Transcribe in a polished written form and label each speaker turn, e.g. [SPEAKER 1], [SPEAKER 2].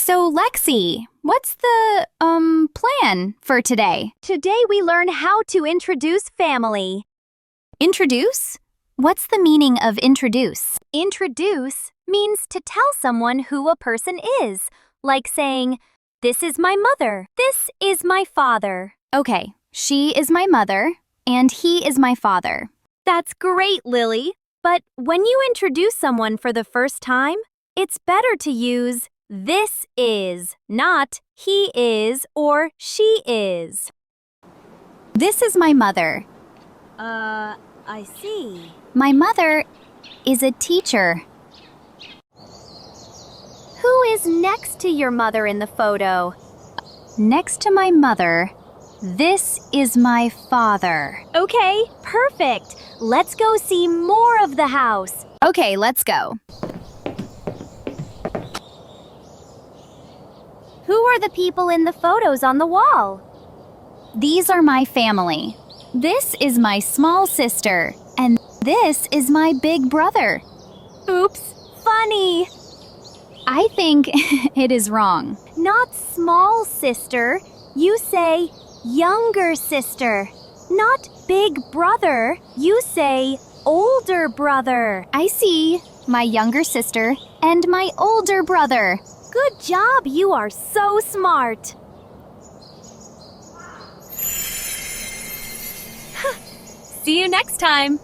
[SPEAKER 1] So, Lexi, what's the, plan for today?
[SPEAKER 2] Today we learn how to introduce family.
[SPEAKER 1] Introduce? What's the meaning of introduce?
[SPEAKER 2] Introduce means to tell someone who a person is, like saying, "This is my mother. This is my father."
[SPEAKER 1] Okay, she is my mother, and he is my father.
[SPEAKER 2] That's great, Lily. But when you introduce someone for the first time, it's better to use "this is," not "he is" or "she is."
[SPEAKER 1] This is my mother.
[SPEAKER 2] I see.
[SPEAKER 1] My mother is a teacher.
[SPEAKER 2] Who is next to your mother in the photo?
[SPEAKER 1] Next to my mother, this is my father.
[SPEAKER 2] Okay, perfect. Let's go see more of the house.
[SPEAKER 1] Okay, let's go.
[SPEAKER 2] Who are the people in the photos on the wall?
[SPEAKER 1] These are my family. This is my small sister, and this is my big brother.
[SPEAKER 2] Oops, funny.
[SPEAKER 1] I think it is wrong.
[SPEAKER 2] Not small sister. You say younger sister. Not big brother. You say older brother.
[SPEAKER 1] I see my younger sister and my older brother.
[SPEAKER 2] Good job. You are so smart. See you next time.